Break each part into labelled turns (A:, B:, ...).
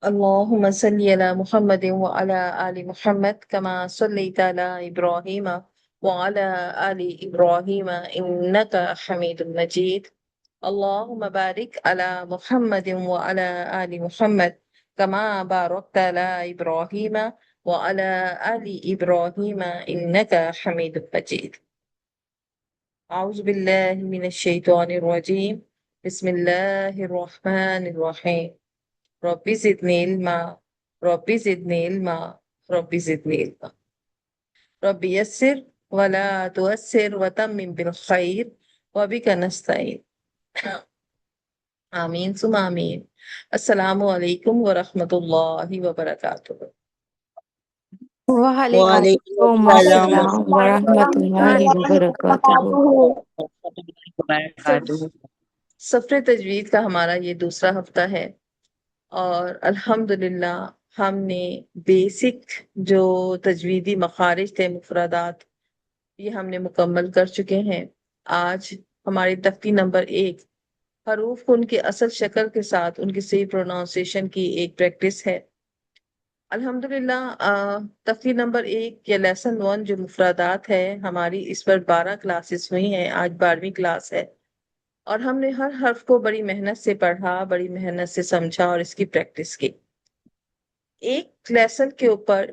A: اللهم صل على محمد وعلى آل محمد كما صليت على إبراهيم وعلى آل إبراهيم إنك حميد مجيد. اللهم بارك على محمد وعلى آل محمد كما باركت على إبراهيم وعلى آل إبراهيم إنك حميد مجيد. أعوذ بالله من الشيطان الرجيم. بسم الله الرحمن الرحيم. ربي زدني علما. ربي زدني علما. ربي زدني علما. ربي يسر ولا تؤسر وتمم بالخير وبك نستعين. آمین ثم آمین. السلام علیکم ورحمۃ اللہ وبرکاتہ.
B: وعلیکم
C: وعلیکم السلام
B: السلام ورحمۃ اللہ وبرکاتہ۔
C: وبرکاتہ۔
A: سفر تجوید کا ہمارا یہ دوسرا ہفتہ ہے اور الحمدللہ ہم نے بیسک جو تجویدی مخارج تھے، مفردات، یہ ہم نے مکمل کر چکے ہیں۔ آج ہماری تختی نمبر 1 حروف کو ان کی اصل شکل کے ساتھ ان کی صحیح پروناؤنسیشن کی ایک پریکٹس ہے۔ الحمدللہ تختی نمبر 1 یا لیسن 1 جو مفردات ہے ہماری، اس پر 12 کلاسز ہوئی ہیں، آج 12ویں کلاس ہے، اور ہم نے ہر حرف کو بڑی محنت سے پڑھا، بڑی محنت سے سمجھا اور اس کی پریکٹس کی۔ ایک لیسن کے اوپر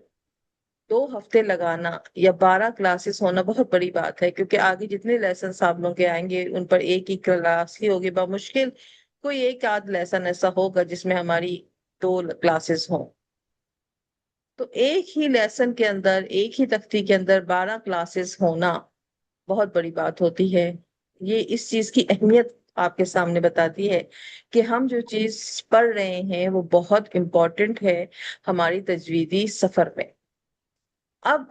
A: 2 ہفتے لگانا یا 12 کلاسز ہونا بہت بڑی بات ہے، کیونکہ آگے جتنے لیسنس آپ لوگ کے آئیں گے ان پر ایک ہی کلاس ہی ہوگی، بمشکل کوئی ایک آدھ لیسن ایسا ہوگا جس میں ہماری 2 کلاسز ہوں۔ تو ایک ہی لیسن کے اندر، ایک ہی تختی کے اندر 12 کلاسز ہونا بہت بڑی بات ہوتی ہے۔ یہ اس چیز کی اہمیت آپ کے سامنے بتاتی ہے کہ ہم جو چیز پڑھ رہے ہیں وہ بہت امپورٹنٹ ہے ہماری تجویدی سفر میں۔ اب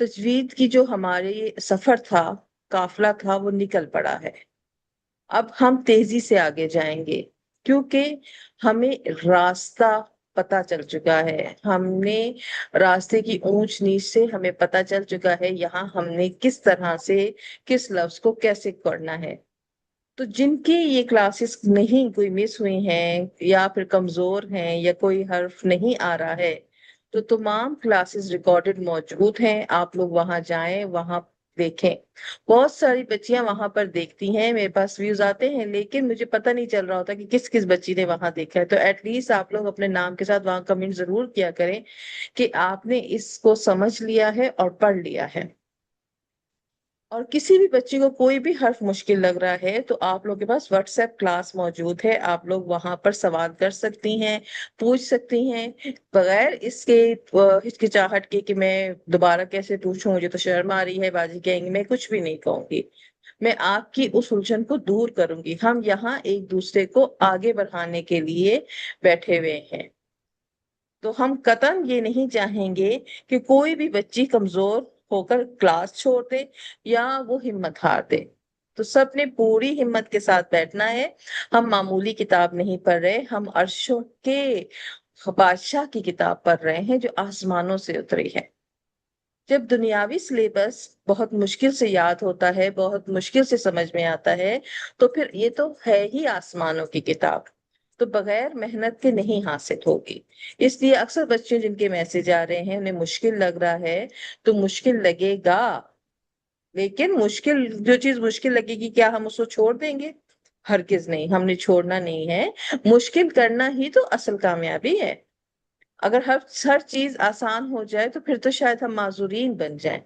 A: تجوید کی جو ہمارے سفر تھا، قافلہ تھا، وہ نکل پڑا ہے۔ اب ہم تیزی سے آگے جائیں گے کیونکہ ہمیں راستہ پتہ چل چکا ہے، ہم نے راستے کی اونچ نیچ سے ہمیں پتہ چل چکا ہے یہاں ہم نے کس طرح سے کس لفظ کو کیسے پڑھنا ہے۔ تو جن کی یہ کلاسز نہیں کوئی مس ہوئی ہیں یا پھر کمزور ہیں یا کوئی حرف نہیں آ رہا ہے، تو تمام کلاسز ریکارڈڈ موجود ہیں، آپ لوگ وہاں جائیں، وہاں دیکھیں۔ بہت ساری بچیاں وہاں پر دیکھتی ہیں، میرے پاس ویوز آتے ہیں، لیکن مجھے پتہ نہیں چل رہا ہوتا کہ کس کس بچی نے وہاں دیکھا ہے۔ تو ایٹ لیسٹ آپ لوگ اپنے نام کے ساتھ وہاں کمنٹ ضرور کیا کریں کہ آپ نے اس کو سمجھ لیا ہے اور پڑھ لیا ہے۔ اور کسی بھی بچی کو کوئی بھی حرف مشکل لگ رہا ہے تو آپ لوگوں کے پاس واٹس ایپ کلاس موجود ہے، آپ لوگ وہاں پر سوال کر سکتی ہیں، پوچھ سکتی ہیں، بغیر اس کے ہچکچاہٹ کے کہ میں دوبارہ کیسے پوچھوں، مجھے تو شرم آ رہی ہے، باجی کہیں گی، میں کچھ بھی نہیں کہوں گی، میں آپ کی اس الجھن کو دور کروں گی۔ ہم یہاں ایک دوسرے کو آگے بڑھانے کے لیے بیٹھے ہوئے ہیں، تو ہم قطعاً یہ نہیں چاہیں گے کہ کوئی بھی بچی کمزور ہو کر کلاس چھوڑ دے یا وہ ہمت ہار دے۔ تو سب نے پوری ہمت کے ساتھ بیٹھنا ہے۔ ہم معمولی کتاب نہیں پڑھ رہے، ہم عرشوں کے بادشاہ کی کتاب پڑھ رہے ہیں جو آسمانوں سے اتری ہے۔ جب دنیاوی سلیبس بہت مشکل سے یاد ہوتا ہے، بہت مشکل سے سمجھ میں آتا ہے، تو پھر یہ تو ہے ہی آسمانوں کی کتاب، تو بغیر محنت کے نہیں حاصل ہوگی۔ اس لیے اکثر بچے جن کے میسج آ رہے ہیں انہیں مشکل لگ رہا ہے، تو مشکل لگے گا، لیکن جو چیز مشکل لگے گی کیا ہم اس کو چھوڑ دیں گے؟ ہرگز نہیں، ہم نے چھوڑنا نہیں ہے، مشکل کرنا ہی تو اصل کامیابی ہے۔ اگر ہر چیز آسان ہو جائے تو پھر تو شاید ہم معذورین بن جائیں۔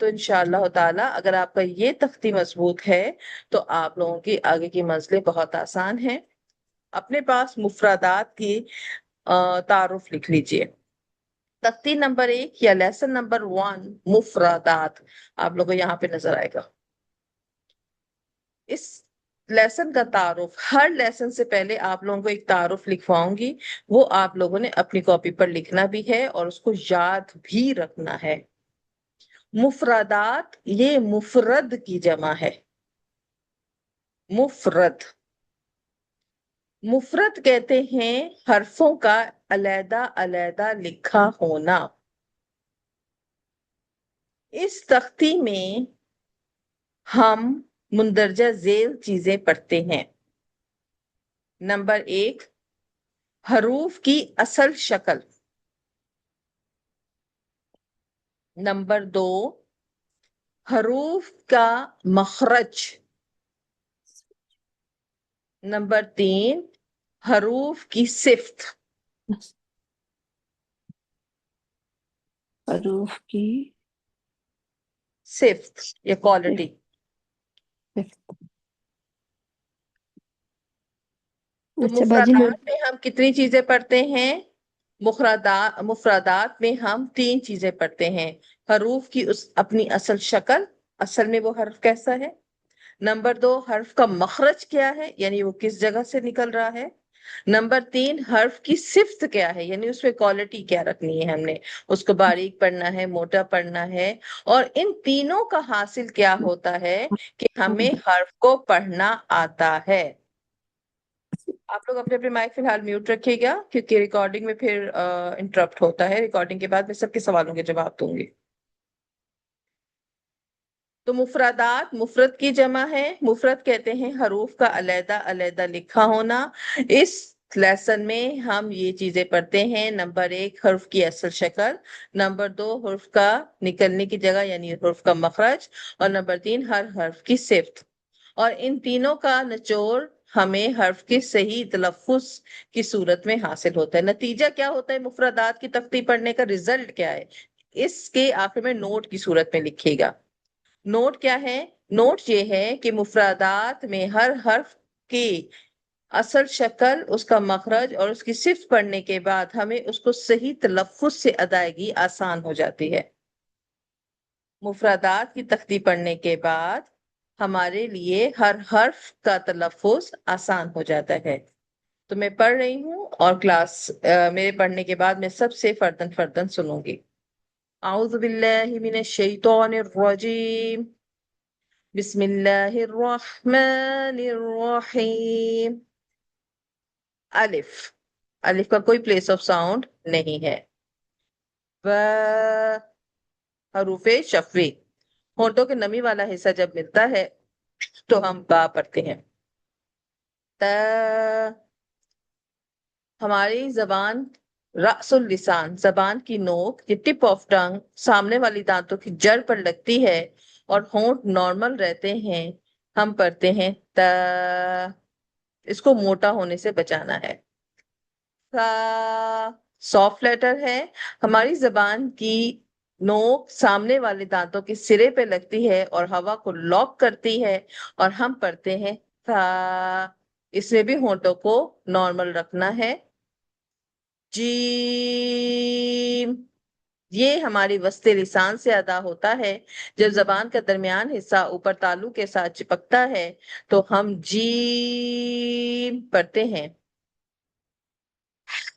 A: تو انشاءاللہ تعالی اگر آپ کا یہ تختی مضبوط ہے تو آپ لوگوں کی آگے کی منزلیں بہت آسان ہیں۔ اپنے پاس مفردات کی تعارف لکھ لیجئے۔ تختی نمبر 1 یا لیسن نمبر 1 مفردات آپ لوگوں کو یہاں پہ نظر آئے گا۔ اس لیسن کا تعارف، ہر لیسن سے پہلے آپ لوگوں کو ایک تعارف لکھواؤں گی، وہ آپ لوگوں نے اپنی کاپی پر لکھنا بھی ہے اور اس کو یاد بھی رکھنا ہے۔ مفردات یہ مفرد کی جمع ہے۔ مفرد مفرد کہتے ہیں حرفوں کا علیحدہ علیحدہ لکھا ہونا۔ اس تختی میں ہم مندرجہ ذیل چیزیں پڑھتے ہیں۔ نمبر 1، حروف کی اصل شکل. نمبر 2 حروف کا مخرج. نمبر 3 حروف کی صفت.
B: حروف کی
A: صفت یا کوالٹی. تو
B: اچھا باجی
A: مفردات میں ہم کتنی چیزیں پڑھتے ہیں؟ مفردات میں ہم 3 چیزیں پڑھتے ہیں. حروف کی اپنی اصل شکل، اصل میں وہ حرف کیسا ہے. نمبر 2 حرف کا مخرج کیا ہے، یعنی وہ کس جگہ سے نکل رہا ہے. نمبر 3 حرف کی صفت کیا ہے، یعنی اس میں کوالٹی کیا رکھنی ہے، ہم نے اس کو باریک پڑھنا ہے، موٹا پڑھنا ہے. اور ان تینوں کا حاصل کیا ہوتا ہے کہ ہمیں حرف کو پڑھنا آتا ہے. آپ لوگ اپنے اپنے مائک فی الحال میوٹ رکھیے گا، کیونکہ ریکارڈنگ میں پھر انٹرپٹ ہوتا ہے. ریکارڈنگ کے بعد میں سب کے سوالوں کے جواب دوں گی. تو مفردات مفرد کی جمع ہے. مفرد کہتے ہیں حروف کا علیحدہ علیحدہ لکھا ہونا. اس لیسن میں ہم یہ چیزیں پڑھتے ہیں. نمبر 1 حرف کی اصل شکل. نمبر 2 حرف کا نکلنے کی جگہ یعنی حرف کا مخرج. اور نمبر 3 ہر حرف کی صفت. اور ان تینوں کا نچوڑ ہمیں حرف کے صحیح تلفظ کی صورت میں حاصل ہوتا ہے. نتیجہ کیا ہوتا ہے مفردات کی تختی پڑھنے کا؟ رزلٹ کیا ہے، اس کے آخر میں نوٹ کی صورت میں لکھیے گا. نوٹ کیا ہے؟ نوٹ یہ ہے کہ مفردات میں ہر حرف کی اصل شکل، اس کا مخرج اور اس کی صفت پڑھنے کے بعد ہمیں اس کو صحیح تلفظ سے ادائیگی آسان ہو جاتی ہے. مفردات کی تختی پڑھنے کے بعد ہمارے لیے ہر حرف کا تلفظ آسان ہو جاتا ہے. تو میں پڑھ رہی ہوں اور کلاس میرے پڑھنے کے بعد میں سب سے فردن فردن سنوں گی. اعوذ باللہ من الشیطان الرجیم. بسم اللہ الرحمن الرحیم. الف. الف کا کوئی پلیس آف ساؤنڈ نہیں ہے. و حروف شفوی. ہونٹوں کے نمی والا حصہ جب ملتا ہے تو ہم با پڑھتے ہیں. تا. ہماری زبان رأس اللسان، زبان کی نوک یا ٹپ آف ٹنگ سامنے والی دانتوں کی جڑ پر لگتی ہے اور ہونٹ نارمل رہتے ہیں. ہم پڑھتے ہیں تا. اس کو موٹا ہونے سے بچانا ہے. سافٹ لیٹر ہے. ہماری زبان کی نوک سامنے والے دانتوں کے سرے پہ لگتی ہے اور ہوا کو لاک کرتی ہے اور ہم پڑھتے ہیں تھا. اس میں بھی ہونٹوں کو نارمل رکھنا ہے. جیم. یہ ہماری وسط لسان سے ادا ہوتا ہے. جب زبان کا درمیان حصہ اوپر تالو کے ساتھ چپکتا ہے تو ہم جیم پڑھتے ہیں.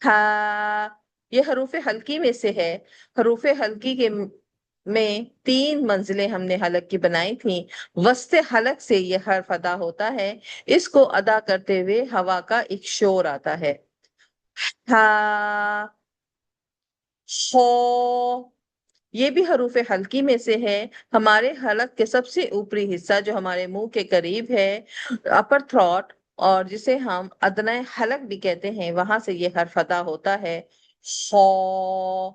A: ہاں. یہ حروف حلقی میں سے ہے. حروف حلقی کے میں 3 منزلیں ہم نے حلق کی بنائی تھیں. وسط حلق سے یہ حرف ادا ہوتا ہے. اس کو ادا کرتے ہوئے ہوا کا ایک شور آتا ہے. ہاں. خو. یہ بھی حروف حلقی میں سے ہے. ہمارے حلق کے سب سے اوپری حصہ جو ہمارے منہ کے قریب ہے، اپر تھروٹ، اور جسے ہم ادنی حلق بھی کہتے ہیں، وہاں سے یہ حرف ادا ہوتا ہے. خو.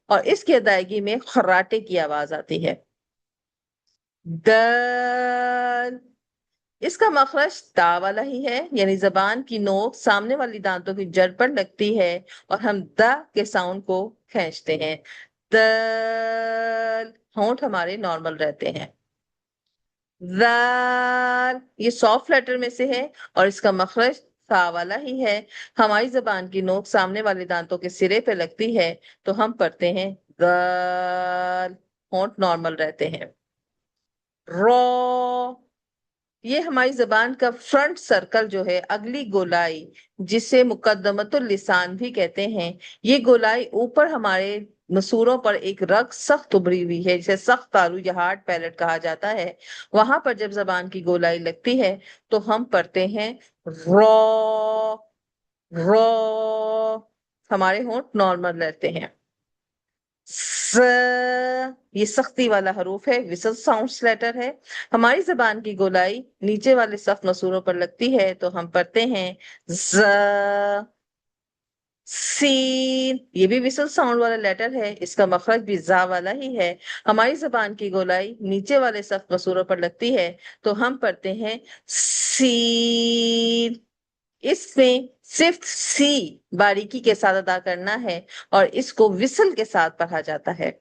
A: اور اس کی ادائیگی میں خراٹے کی آواز آتی ہے. دال. اس کا مخرج تا والا ہی ہے، یعنی زبان کی نوک سامنے والی دانتوں کی جڑ پر لگتی ہے اور ہم د کے ساؤنڈ کو کھینچتے ہیں. دال. ہونٹ ہمارے نارمل رہتے ہیں. ذال. یہ سافٹ لیٹر میں سے ہے اور اس کا مخرج تا والا ہی ہے. ہماری زبان کی نوک سامنے والے دانتوں کے سرے پہ لگتی ہے تو ہم پڑھتے ہیں ذال. ہونٹ نارمل رہتے ہیں. رو. یہ ہماری زبان کا فرنٹ سرکل جو ہے، اگلی گولائی، جسے مقدمت اللسان بھی کہتے ہیں. یہ گولائی اوپر ہمارے مسوروں پر ایک رگ سخت ابری ہوئی ہے، جسے سخت تالو یا ہارڈ پیلٹ کہا جاتا ہے. وہاں پر جب زبان کی گولائی لگتی ہے تو ہم پڑھتے ہیں رو. رو. ہمارے ہونٹ نارمل رہتے ہیں. س. یہ سختی والا حروف ہے، وسل ساؤنڈس لیٹر ہے. ہماری زبان کی گولائی نیچے والے سخت مسوروں پر لگتی ہے تو ہم پڑھتے ہیں ز. سین، یہ بھی وسل ساؤنڈ والا لیٹر ہے، اس کا مخرج بھی زا والا ہی ہے۔ ہماری زبان کی گولائی نیچے والے سخت مصوروں پر لگتی ہے تو ہم پڑھتے ہیں سین۔ اس میں صرف سی باریکی کے ساتھ ادا کرنا ہے اور اس کو وسل کے ساتھ پڑھا جاتا ہے۔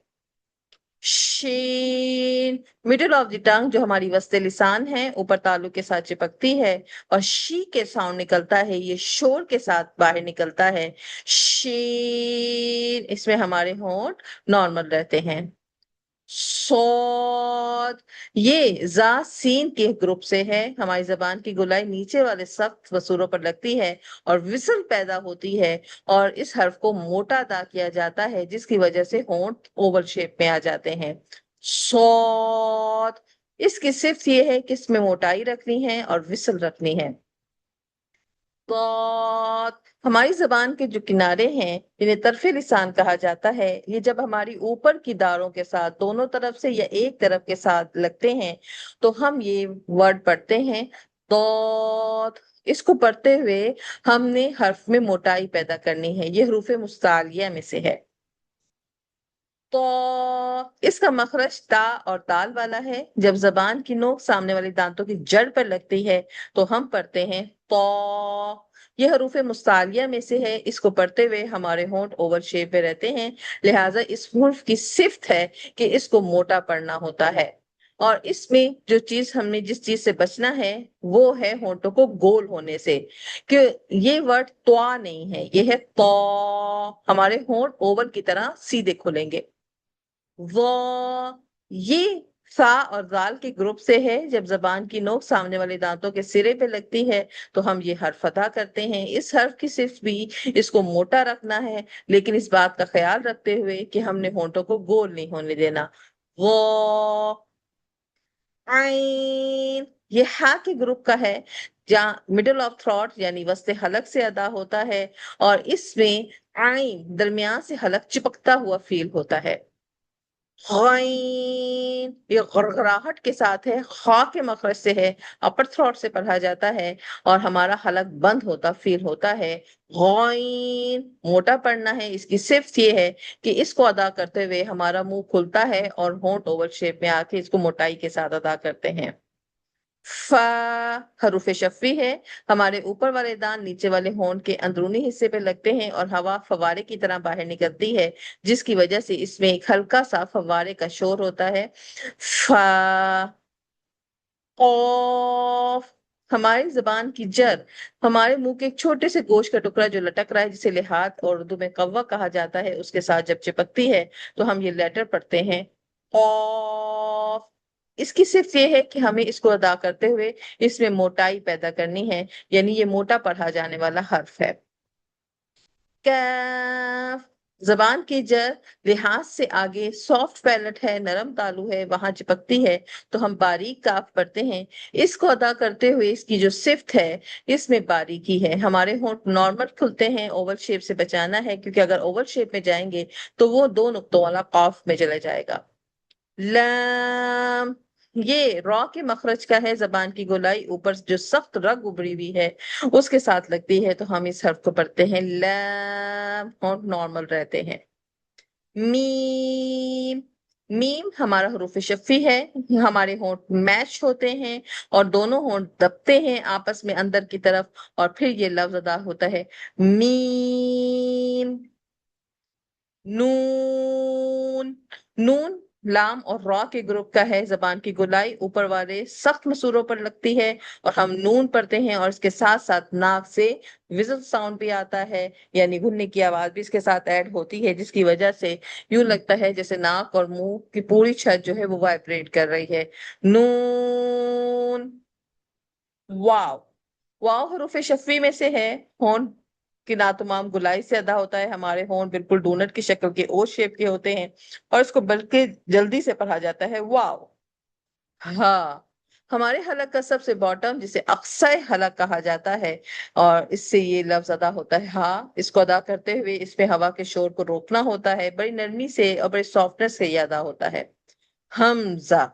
A: شین، مڈل آف دی ٹنگ جو ہماری وسط لسان ہے اوپر تالو کے ساتھ چپکتی ہے اور شی کے ساؤنڈ نکلتا ہے، یہ شور کے ساتھ باہر نکلتا ہے۔ شین، اس میں ہمارے ہونٹ نارمل رہتے ہیں۔ صاد، یہ زا سین کے گروپ سے ہے، ہماری زبان کی گولائی نیچے والے سخت وسوروں پر لگتی ہے اور وسل پیدا ہوتی ہے اور اس حرف کو موٹا ادا کیا جاتا ہے جس کی وجہ سے ہونٹ اوول شیپ میں آ جاتے ہیں۔ صاد، اس کی صرف یہ ہے کہ اس میں موٹائی رکھنی ہے اور وسل رکھنی ہے۔ طاط، ہماری زبان کے جو کنارے ہیں جنہیں طرف لسان کہا جاتا ہے، یہ جب ہماری اوپر کی داروں کے ساتھ دونوں طرف سے یا ایک طرف کے ساتھ لگتے ہیں تو ہم یہ ورڈ پڑھتے ہیں طاط۔ اس کو پڑھتے ہوئے ہم نے حرف میں موٹائی پیدا کرنی ہے، یہ حروف مستعلیہ میں سے ہے۔ تو اس کا مخرج تا اور تال والا ہے، جب زبان کی نوک سامنے والی دانتوں کی جڑ پر لگتی ہے تو ہم پڑھتے ہیں تو۔ یہ حروف مستعلیہ میں سے ہے، اس کو پڑھتے ہوئے ہمارے ہونٹ اوول شیپ میں رہتے ہیں، لہٰذا اس حرف کی صفت ہے کہ اس کو موٹا پڑھنا ہوتا ہے۔ اور اس میں جو چیز ہم نے جس چیز سے بچنا ہے وہ ہے ہونٹوں کو گول ہونے سے، کہ یہ ورڈ توا نہیں ہے، یہ ہے تو، ہمارے ہونٹ اوول کی طرح سیدھے کھلیں گے۔ وہ، یہ سا اور زال کے گروپ سے ہے، جب زبان کی نوک سامنے والے دانتوں کے سرے پہ لگتی ہے تو ہم یہ حرف ادا کرتے ہیں۔ اس حرف کی صرف بھی اس کو موٹا رکھنا ہے، لیکن اس بات کا خیال رکھتے ہوئے کہ ہم نے ہونٹوں کو گول نہیں ہونے دینا۔ وہ، عین، یہ ہا کے گروپ کا ہے جہاں مڈل آف تھروٹ یعنی وسط حلق سے ادا ہوتا ہے اور اس میں عین درمیان سے حلق چپکتا ہوا فیل ہوتا ہے۔ غین، یہ غرغراہٹ کے ساتھ ہے، خا کے مخرج سے ہے، اپر تھروٹ سے پڑھا جاتا ہے اور ہمارا حلق بند ہوتا فیل ہوتا ہے۔ غین، موٹا پڑھنا ہے، اس کی صرف یہ ہے کہ اس کو ادا کرتے ہوئے ہمارا منہ کھلتا ہے اور ہونٹ اوول شیپ میں آ کے اس کو موٹائی کے ساتھ ادا کرتے ہیں۔ ف، حروف شفی ہے، ہمارے اوپر والے دان نیچے والے ہونٹ کے اندرونی حصے پہ لگتے ہیں اور ہوا فوارے کی طرح باہر نکلتی ہے جس کی وجہ سے اس میں ایک ہلکا سا فوارے کا شور ہوتا ہے۔ ف، قوف، ہماری زبان کی جر، ہمارے منہ کے ایک چھوٹے سے گوشت کا ٹکڑا جو لٹک رہا ہے جسے لحاظ اور اردو میں قوا کہا جاتا ہے، اس کے ساتھ جب چپکتی ہے تو ہم یہ لیٹر پڑھتے ہیں قوف۔ اس کی صرف یہ ہے کہ ہمیں اس کو ادا کرتے ہوئے اس میں موٹائی پیدا کرنی ہے، یعنی یہ موٹا پڑھا جانے والا حرف ہے۔ کیف، زبان کی جر لحاظ سے آگے سافٹ پیلٹ ہے، نرم تالو ہے، وہاں چپکتی ہے تو ہم باریک کاف پڑھتے ہیں۔ اس کو ادا کرتے ہوئے اس کی جو صفت ہے اس میں باریکی ہے، ہمارے ہونٹ نارمل کھلتے ہیں، اوول شیپ سے بچانا ہے کیونکہ اگر اوول شیپ میں جائیں گے تو وہ دو نقطوں والا قاف میں چلا جائے گا۔ لام، یہ را کے مخرج کا ہے، زبان کی گولائی اوپر جو سخت رگ ابری ہوئی ہے اس کے ساتھ لگتی ہے تو ہم اس حرف کو پڑھتے ہیں لام، ہونٹ نارمل رہتے ہیں۔ میم، میم ہمارا حروف شفی ہے، ہمارے ہونٹ میش ہوتے ہیں اور دونوں ہونٹ دبتے ہیں آپس میں اندر کی طرف اور پھر یہ لفظ ادا ہوتا ہے میم۔ نون، نون لام اور را کے گروپ کا ہے، زبان کی گولائی اوپر والے سخت مسوروں پر لگتی ہے اور ہم نون پڑھتے ہیں اور اس کے ساتھ ساتھ ناک سے وزل ساؤنڈ بھی آتا ہے، یعنی گھننے کی آواز بھی اس کے ساتھ ایڈ ہوتی ہے جس کی وجہ سے یوں لگتا ہے جیسے ناک اور منہ کی پوری چھت جو ہے وہ وائبریٹ کر رہی ہے۔ نون۔ واو، واو حروف شفوی میں سے ہے، ہون کی ناتمام گولائی سے ادا ہوتا ہے، ہمارے ہون بالکل ڈونٹ کی شکل کے او شیپ کے ہوتے ہیں اور اس کو بلکہ جلدی سے پڑھا جاتا ہے واو۔ ہاں، ہمارے حلق کا سب سے باٹم جسے اقصی حلق کہا جاتا ہے اور اس سے یہ لفظ ادا ہوتا ہے ہاں، اس کو ادا کرتے ہوئے اس میں ہوا کے شور کو روکنا ہوتا ہے، بڑی نرمی سے اور بڑی سافٹنس سے یہ ادا ہوتا ہے۔ حمزہ،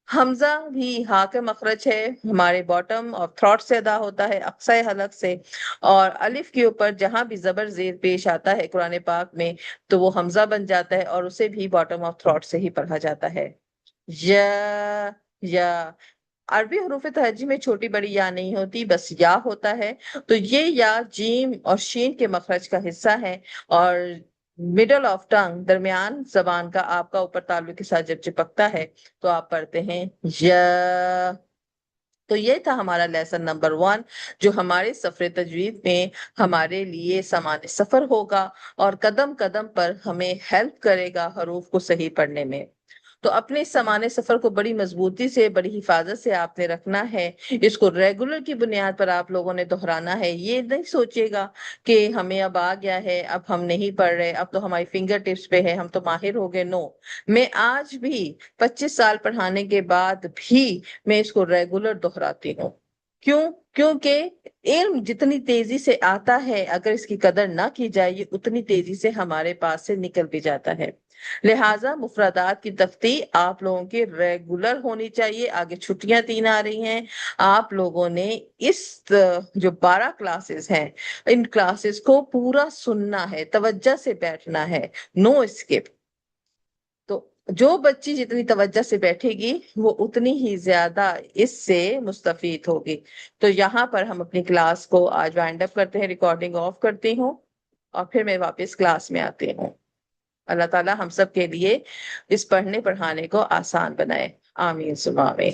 A: حمزہ بھی ہا کا مخرج ہے، ہمارے باٹم اور تھروٹ سے ادا ہوتا ہے، اقصی حلق سے، اور الف کے اوپر جہاں بھی زبر زیر پیش آتا ہے قرآن پاک میں تو وہ حمزہ بن جاتا ہے اور اسے بھی باٹم آف تھروٹ سے ہی پڑھا جاتا ہے۔ یا عربی حروف تہجی میں چھوٹی بڑی یا نہیں ہوتی، بس یا ہوتا ہے، تو یہ یا جیم اور شین کے مخرج کا حصہ ہے، اور مڈل آف ٹنگ، درمیان زبان کا آپ کا اوپر تعلق کے ساتھ جب چپکتا ہے تو آپ پڑھتے ہیں یا۔ تو یہ تھا ہمارا لیسن نمبر 1 جو ہمارے سفر تجوید میں ہمارے لیے سامان سفر ہوگا اور قدم قدم پر ہمیں ہیلپ کرے گا حروف کو صحیح پڑھنے میں۔ تو اپنے اس سامان سفر کو بڑی مضبوطی سے، بڑی حفاظت سے آپ نے رکھنا ہے، اس کو ریگولر کی بنیاد پر آپ لوگوں نے دہرانا ہے۔ یہ نہیں سوچیے گا کہ ہمیں اب آ گیا ہے، اب ہم نہیں پڑھ رہے، اب تو ہماری فنگر ٹپس پہ ہے، ہم تو ماہر ہو گئے۔ نو، میں آج بھی 25 سال پڑھانے کے بعد بھی میں اس کو ریگولر دہراتی ہوں۔ کیوں؟ کیونکہ علم جتنی تیزی سے آتا ہے اگر اس کی قدر نہ کی جائے یہ اتنی تیزی سے ہمارے پاس سے نکل بھی جاتا ہے۔ لہٰذا مفردات کی تفتیح آپ لوگوں کی ریگولر ہونی چاہیے۔ آگے چھٹیاں 3 آ رہی ہیں، آپ لوگوں نے اس جو 12 کلاسز ہیں ان کلاسز کو پورا سننا ہے، توجہ سے بیٹھنا ہے، نو اسکپ۔ تو جو بچی جتنی توجہ سے بیٹھے گی وہ اتنی ہی زیادہ اس سے مستفید ہوگی۔ تو یہاں پر ہم اپنی کلاس کو آج وائنڈ اپ کرتے ہیں، ریکارڈنگ آف کرتی ہوں اور پھر میں واپس کلاس میں آتی ہوں۔ اللہ تعالیٰ ہم سب کے لیے اس پڑھنے پڑھانے کو آسان بنائے، آمین ثم آمین۔